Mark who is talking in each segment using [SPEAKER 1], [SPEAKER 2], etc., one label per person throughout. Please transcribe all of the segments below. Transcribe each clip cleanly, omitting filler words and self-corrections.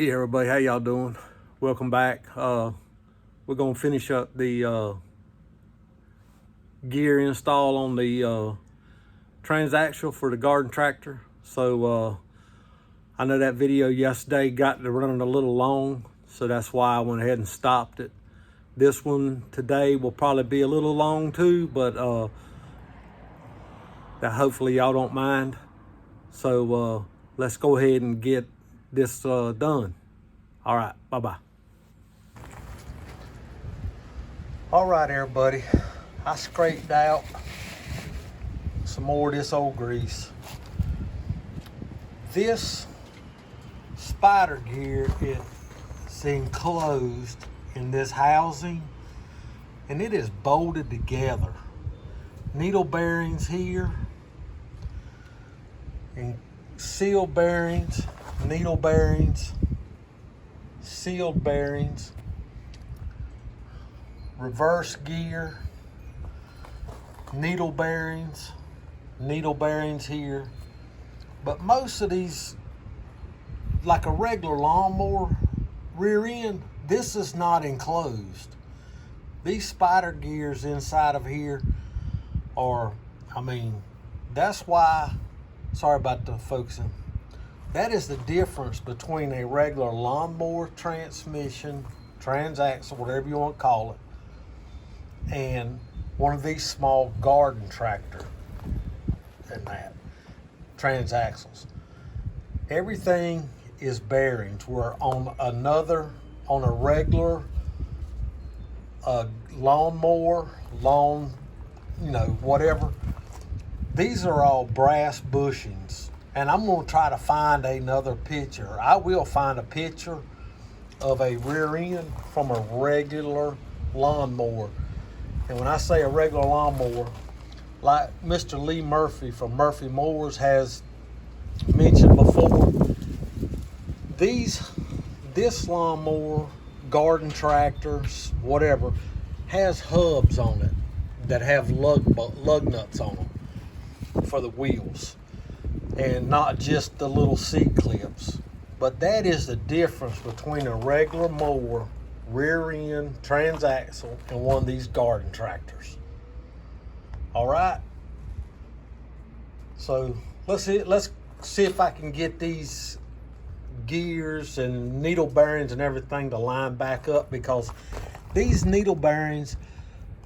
[SPEAKER 1] Hey everybody, how y'all doing? Welcome back. We're gonna finish up the gear install on the transaxle for the garden tractor. So I know that video yesterday got to running a little long, so that's why I went ahead and stopped it. This one today will probably be a little long too, but that hopefully y'all don't mind. So let's go ahead and get this done. All right, bye-bye. All right, everybody, I scraped out some more of this old grease. This spider gear is enclosed in this housing, and it is bolted together. Needle bearings here, and seal bearings, needle bearings, sealed bearings, reverse gear, needle bearings here. But most of these, like a regular lawnmower rear end, this is not enclosed. These spider gears inside of here are, that's why, sorry about the focusing. That is the difference between a regular lawnmower transmission, transaxle, whatever you want to call it, and one of these small garden tractor and that transaxles. Everything is bearings, where on a regular lawnmower, whatever, these are all brass bushings. And I'm going to try to find another picture. I will find a picture of a rear end from a regular lawnmower. And when I say a regular lawnmower, like Mr. Lee Murphy from Murphy Mowers has mentioned before, this lawnmower, garden tractors, whatever, has hubs on it that have lug nuts on them for the wheels, and not just the little C-clips. But that is the difference between a regular mower, rear end, transaxle, and one of these garden tractors. All right. So let's see if I can get these gears and needle bearings and everything to line back up, because these needle bearings,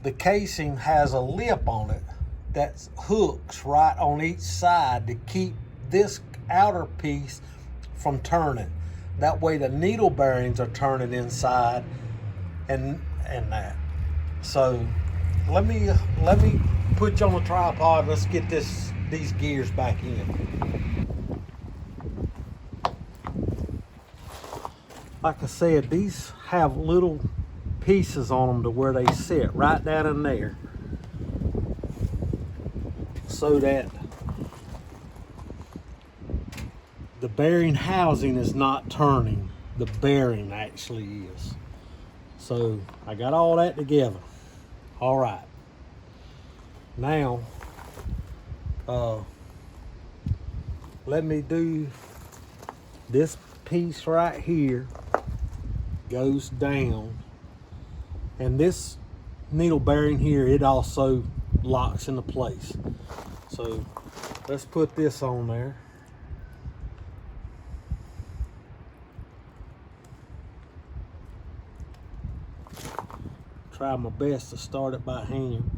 [SPEAKER 1] the casing has a lip on it that hooks right on each side to keep this outer piece from turning. That way the needle bearings are turning inside and that. So let me put you on a tripod. Let's get these gears back in. Like I said, these have little pieces on them to where they sit right down in there, so that the bearing housing is not turning, the bearing actually is. So I got all that together. All right, now let me do this piece right here. Goes down, and this needle bearing here, it also locks into place. So let's put this on there. Try my best to start it by hand.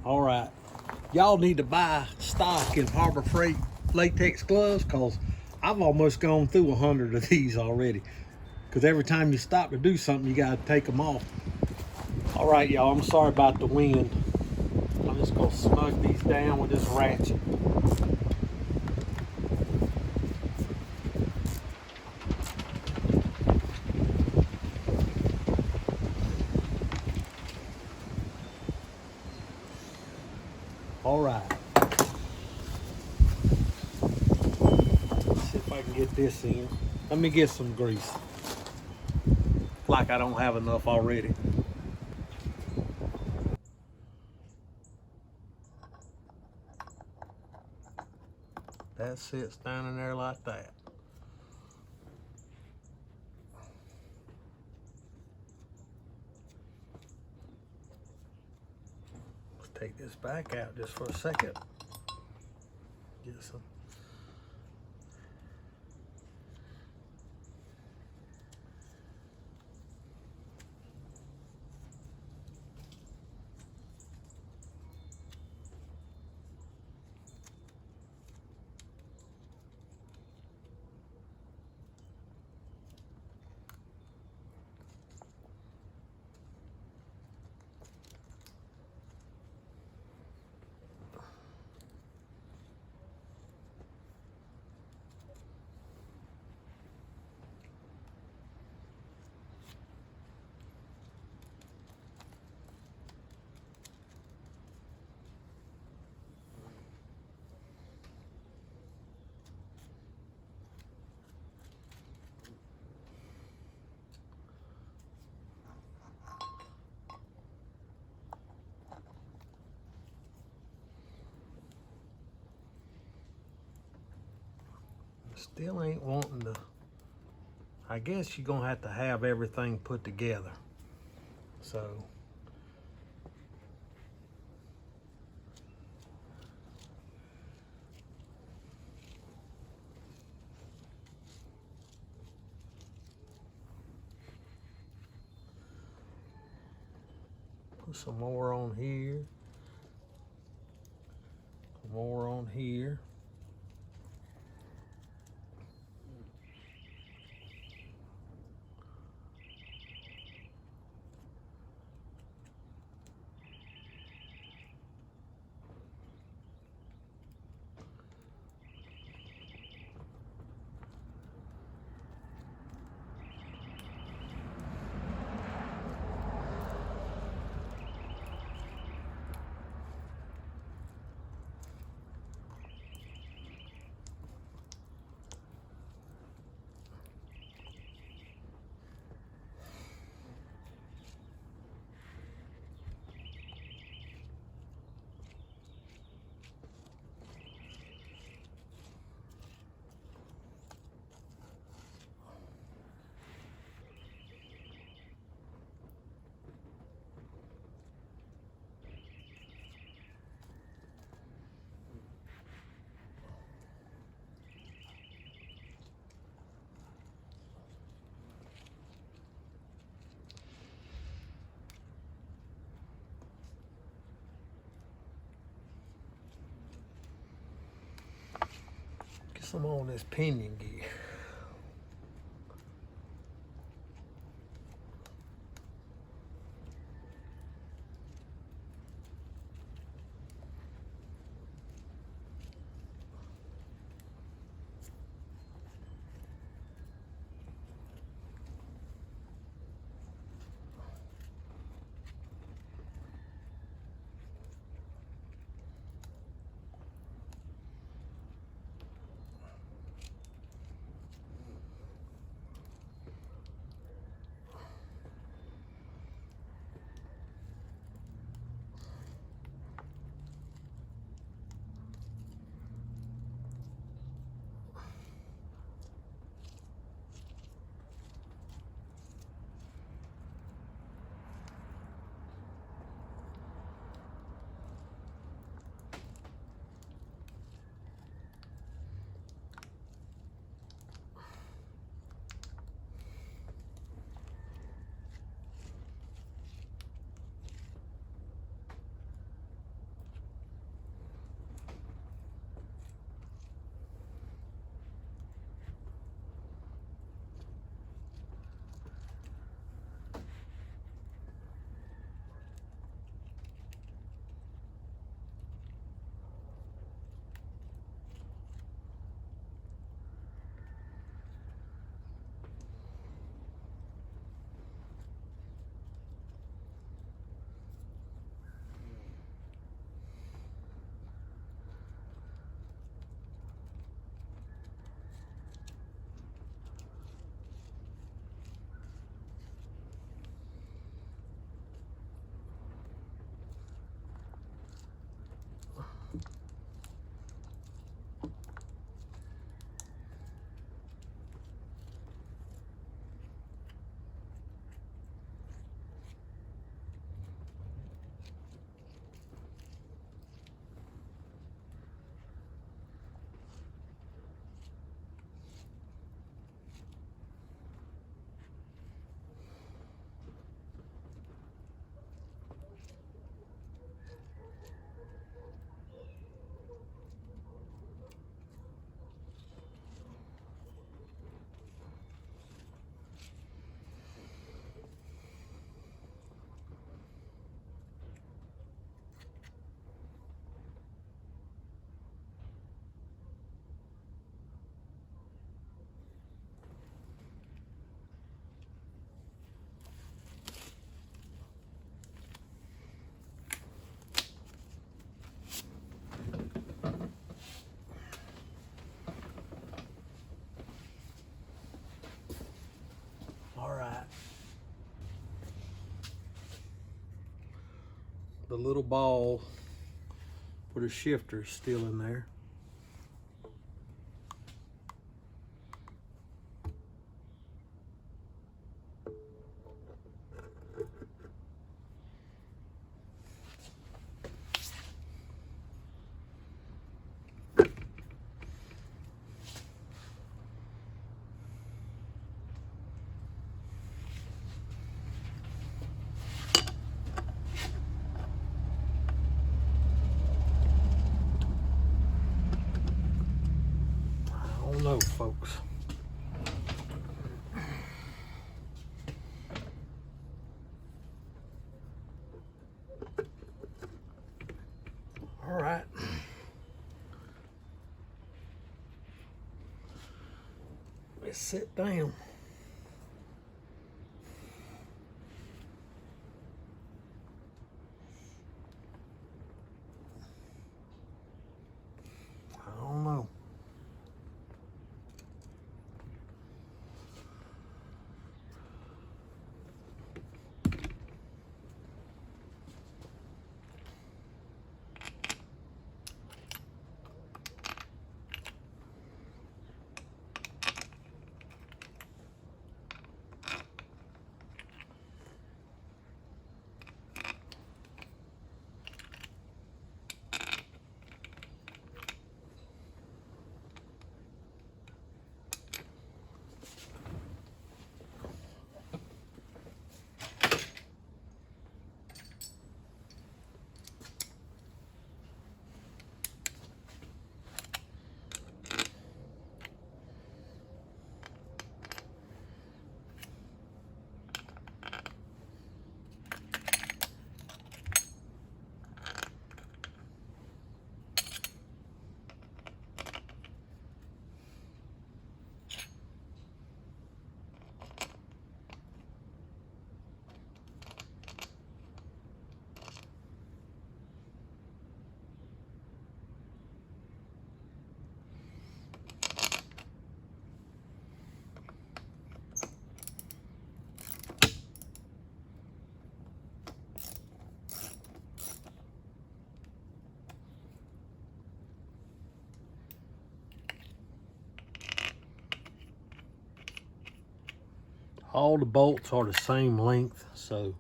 [SPEAKER 1] All right, y'all need to buy stock in Harbor Freight latex gloves, because I've almost gone through 100 of these already, because every time you stop to do something, you got to take them off. All right, y'all, I'm sorry about the wind. I'm just going to snug these down with this ratchet. All right. Let's see if I can get this in. Let me get some grease. Like like I don't have enough already. That sits down in there like that. Let's take this back out just for a second. Get some. Still ain't wanting to. I guess you're gonna have to have everything put together. So put some more on here. More on here. Get some on this pinion gear. the little ball for the shifter is still in there. I don't know, folks. All right. Let's sit down. I don't know. All the bolts are the same length, so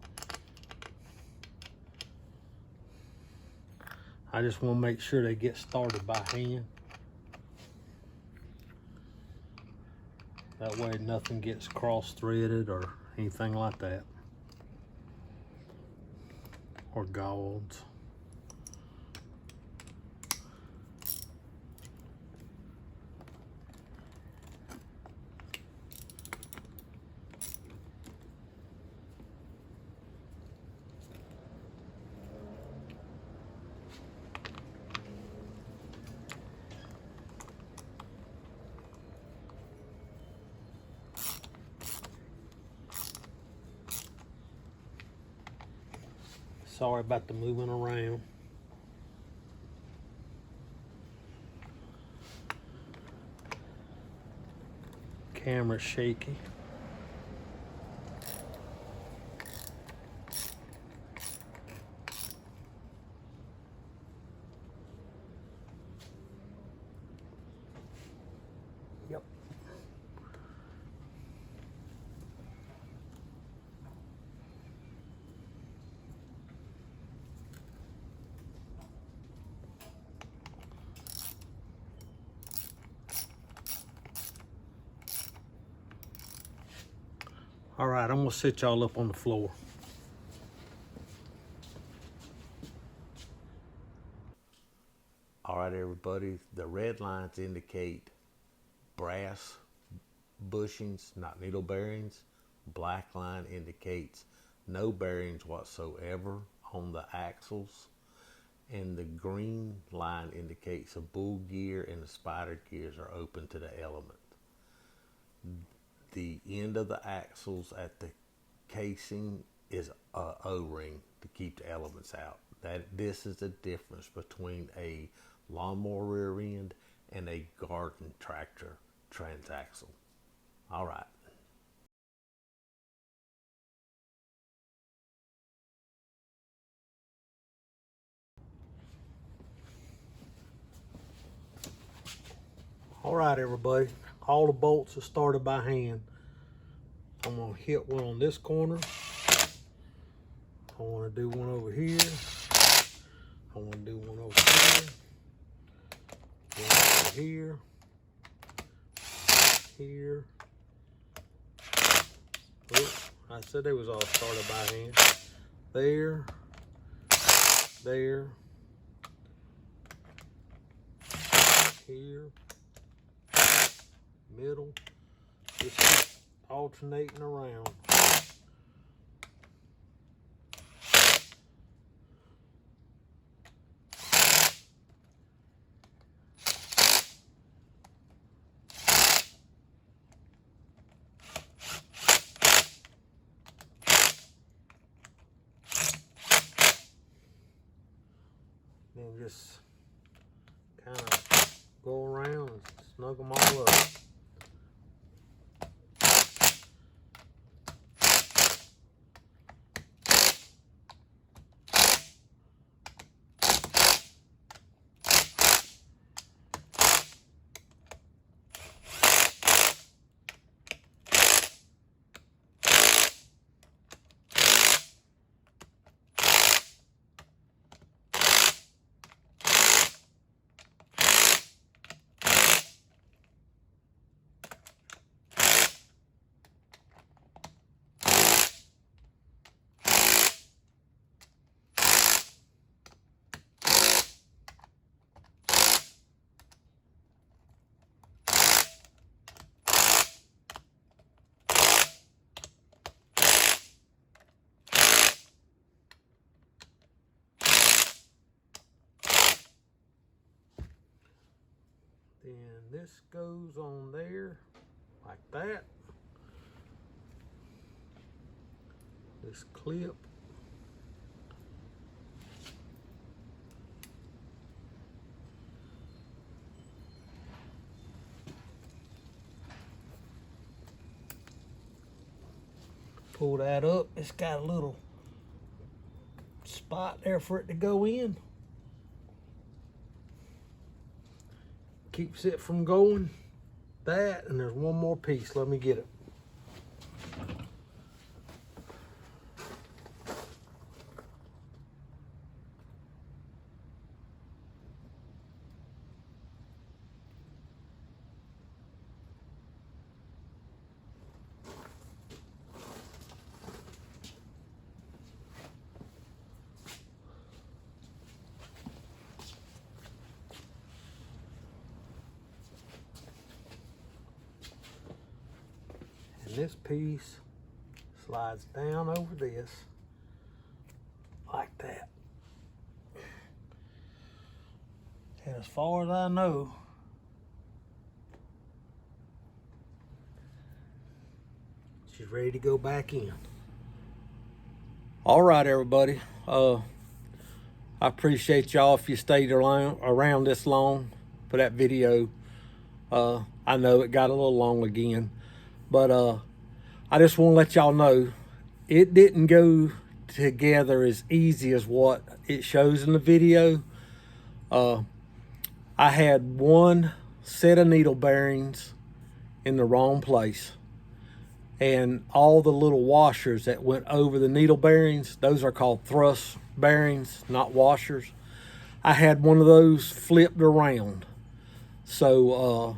[SPEAKER 1] I just want to make sure they get started by hand. That way nothing gets cross-threaded or anything like that. Or gauds. Sorry about the moving around. Camera's shaky. Yep. All right, I'm gonna sit y'all up on the floor. All right, everybody, the red lines indicate brass bushings, not needle bearings. Black line indicates no bearings whatsoever on the axles. And the green line indicates a bull gear and the spider gears are open to the element. The end of the axles at the casing is a O-ring to keep the elements out. This is the difference between a lawnmower rear end and a garden tractor transaxle. All right. All right, everybody, all the bolts are started by hand. I'm gonna hit one on this corner. I wanna do one over here. I wanna do one over here. One over here. Here. Oops, I said they was all started by hand. There. There. Here. Middle. Just alternating around. And just kind of go around and snug them all up. Then this goes on there like that. This clip. Pull that up. It's got a little spot there for it to go in. Keeps it from going. That, and there's one more piece. Let me get it. And this piece slides down over this like that. And as far as I know, she's ready to go back in. All right, everybody. I appreciate y'all if you stayed around this long for that video. I know it got a little long again. But I just want to let y'all know it didn't go together as easy as what it shows in the video. I had one set of needle bearings in the wrong place. And all the little washers that went over the needle bearings, those are called thrust bearings, not washers. I had one of those flipped around. So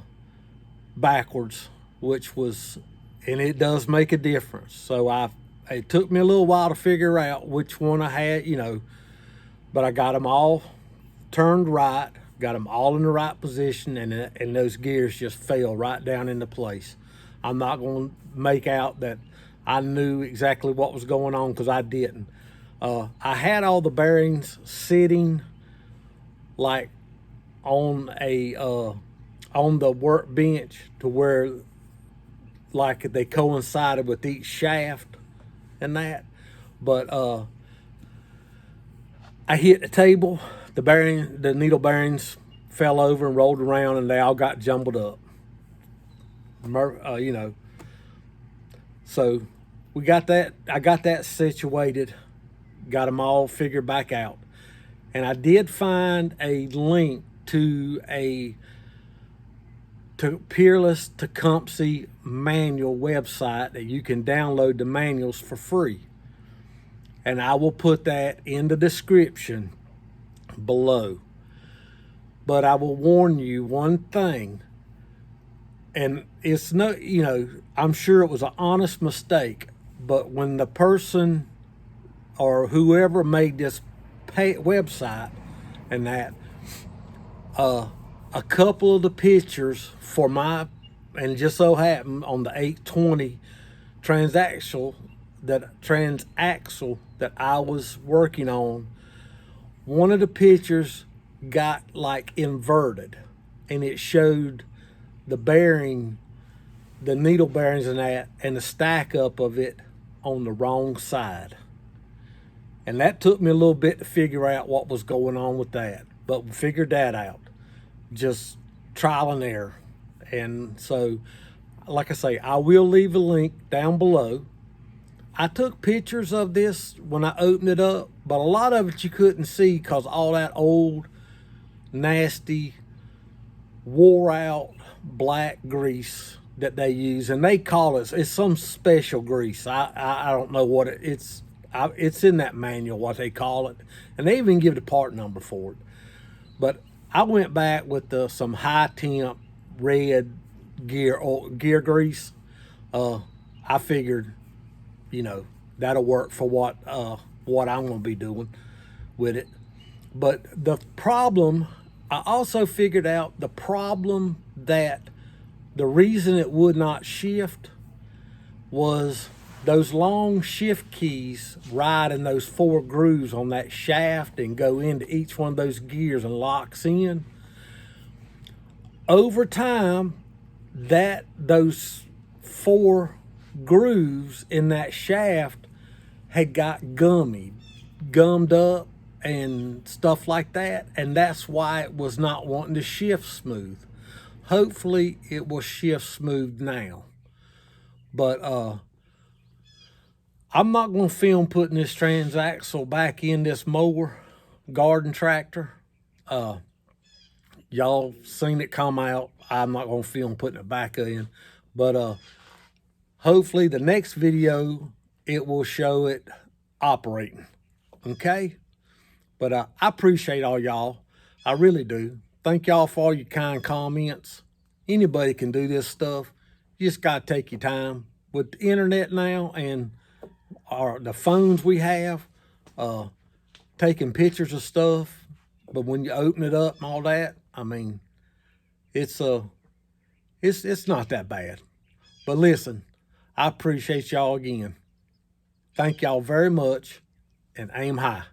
[SPEAKER 1] backwards. Which was, and it does make a difference. So it took me a little while to figure out which one I had, you know, but I got them all turned right, got them all in the right position, and those gears just fell right down into place. I'm not going to make out that I knew exactly what was going on, because I didn't. I had all the bearings sitting like on the workbench to where like they coincided with each shaft and that, but I hit the table, the needle bearings fell over and rolled around, and they all got jumbled up. You know, so we got that. I got that situated, got them all figured back out, and I did find a link to a to Peerless Tecumseh manual website that you can download the manuals for free. And I will put that in the description below. But I will warn you one thing, and it's no, I'm sure it was an honest mistake, but when the person or whoever made this website and that, a couple of the pictures for and it just so happened on the 820 transaxle that I was working on, one of the pictures got like inverted, and it showed the bearing, the needle bearings and that, and the stack up of it on the wrong side. And that took me a little bit to figure out what was going on with that, but we figured that out. Just trial and error. And so, like I say, I will leave a link down below. I took pictures of this when I opened it up, but a lot of it you couldn't see because all that old, nasty, wore out black grease that they use, and they call it's some special grease. I don't know what it's in that manual what they call it, and they even give the part number for it. But I went back with some high temp red gear grease. I figured, that'll work for what I'm going to be doing with it. But the problem, I also figured out the problem that the reason it would not shift was those long shift keys ride in those 4 grooves on that shaft and go into each one of those gears and locks in. Over time, those 4 grooves in that shaft had got gummed up and stuff like that, and that's why it was not wanting to shift smooth. Hopefully it will shift smooth now. But I'm not going to film putting this transaxle back in this mower garden tractor. Y'all seen it come out. I'm not going to film putting it back in. But hopefully the next video, it will show it operating. Okay? But I appreciate all y'all. I really do. Thank y'all for all your kind comments. Anybody can do this stuff. You just got to take your time. With the internet now and the phones we have, taking pictures of stuff, but when you open it up and all that, I mean, it's not that bad. But listen, I appreciate y'all again. Thank y'all very much, and aim high.